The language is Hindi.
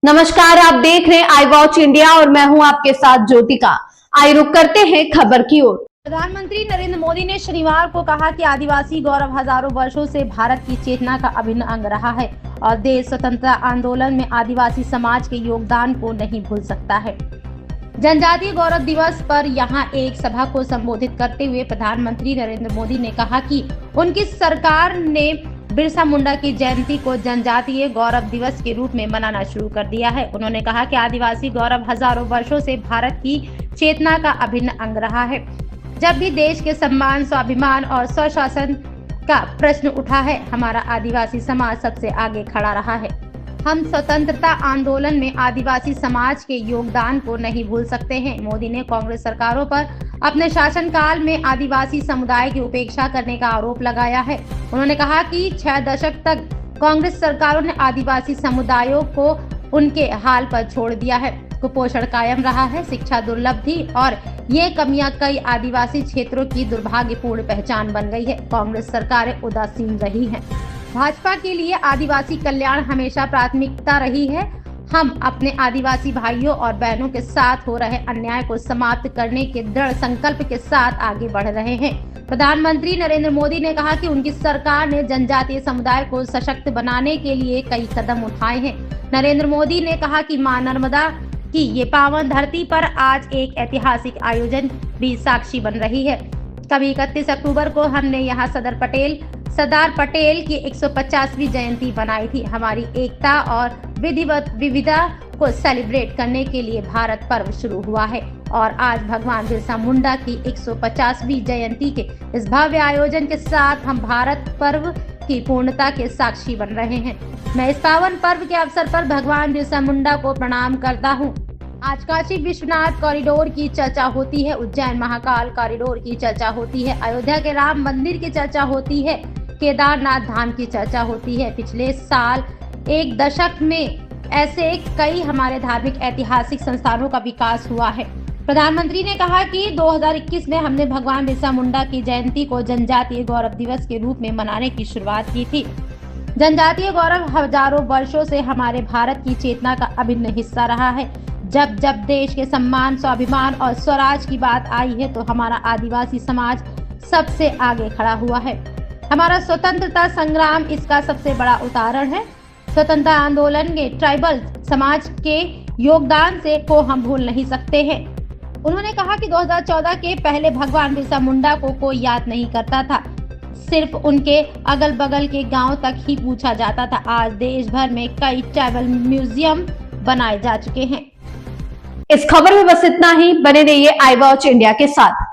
नमस्कार, आप देख रहे हैं आई वॉच इंडिया और मैं हूं आपके साथ ज्योतिका। आइए रुक करते हैं खबर की ओर। प्रधानमंत्री नरेंद्र मोदी ने शनिवार को कहा कि आदिवासी गौरव हजारों वर्षों से भारत की चेतना का अभिन्न अंग रहा है और देश स्वतंत्रता आंदोलन में आदिवासी समाज के योगदान को नहीं भूल सकता है। जनजातीय गौरव दिवस पर यहां एक सभा को संबोधित करते हुए प्रधानमंत्री नरेंद्र मोदी ने कहा कि उनकी सरकार ने बिरसा मुंडा की जयंती को जनजातीय गौरव दिवस के रूप में मनाना शुरू कर दिया है। उन्होंने कहा कि आदिवासी गौरव हजारों वर्षों से भारत की चेतना का अभिन्न अंग रहा है। जब भी देश के सम्मान, स्वाभिमान और स्वशासन का प्रश्न उठा है, हमारा आदिवासी समाज सबसे आगे खड़ा रहा है। हम स्वतंत्रता आंदोलन में आदिवासी समाज के योगदान को नहीं भूल सकते हैं। मोदी ने कांग्रेस सरकारों पर अपने शासनकाल में आदिवासी समुदाय की उपेक्षा करने का आरोप लगाया है। उन्होंने कहा कि 6 दशक तक कांग्रेस सरकारों ने आदिवासी समुदायों को उनके हाल पर छोड़ दिया है। कुपोषण कायम रहा है, शिक्षा दुर्लभ थी और ये कमियां कई आदिवासी क्षेत्रों की दुर्भाग्यपूर्ण पहचान बन गई है। कांग्रेस सरकारें उदासीन रही हैं। भाजपा के लिए आदिवासी कल्याण हमेशा प्राथमिकता रही है। हम अपने आदिवासी भाइयों और बहनों के साथ हो रहे अन्याय को समाप्त करने के दृढ़ संकल्प के साथ आगे बढ़ रहे हैं। प्रधानमंत्री नरेंद्र मोदी ने कहा कि उनकी सरकार ने जनजातीय समुदाय को सशक्त बनाने के लिए कई कदम उठाए हैं। नरेंद्र मोदी ने कहा कि मां नर्मदा की ये पावन धरती पर आज एक ऐतिहासिक आयोजन भी साक्षी बन रही है। कभी 31 अक्टूबर को हमने यहाँ सरदार पटेल की 150वीं जयंती बनाई थी। हमारी एकता और विविधता को सेलिब्रेट करने के लिए भारत पर्व शुरू हुआ है और आज भगवान बिरसा मुंडा की 150वीं जयंती के इस भव्य आयोजन के साथ हम भारत पर्व की पूर्णता के साक्षी बन रहे हैं। मैं इस पावन पर्व के अवसर पर भगवान बिरसा मुंडा को प्रणाम करता हूँ। आज काशी विश्वनाथ कॉरिडोर की चर्चा होती है, उज्जैन महाकाल कॉरिडोर की चर्चा होती है, अयोध्या के राम मंदिर की चर्चा होती है, केदारनाथ धाम की चर्चा होती है। पिछले साल 1 दशक में ऐसे कई हमारे धार्मिक ऐतिहासिक संस्थानों का विकास हुआ है। प्रधानमंत्री ने कहा कि 2021 में हमने भगवान बिरसा मुंडा की जयंती को जनजातीय गौरव दिवस के रूप में मनाने की शुरुआत की थी। जनजातीय गौरव हजारों वर्षों से हमारे भारत की चेतना का अभिन्न हिस्सा रहा है। जब जब देश के सम्मान, स्वाभिमान और स्वराज की बात आई है तो हमारा आदिवासी समाज सबसे आगे खड़ा हुआ है। हमारा स्वतंत्रता संग्राम इसका सबसे बड़ा उदाहरण है। स्वतंत्रता आंदोलन के ट्राइबल समाज के योगदान से को हम भूल नहीं सकते हैं। उन्होंने कहा कि 2014 के पहले भगवान बिरसा मुंडा को कोई याद नहीं करता था, सिर्फ उनके अगल बगल के गांव तक ही पूछा जाता था। आज देश भर में कई ट्राइबल म्यूजियम बनाए जा चुके हैं। इस खबर में बस इतना ही। बने रहिए आई वॉच इंडिया के साथ।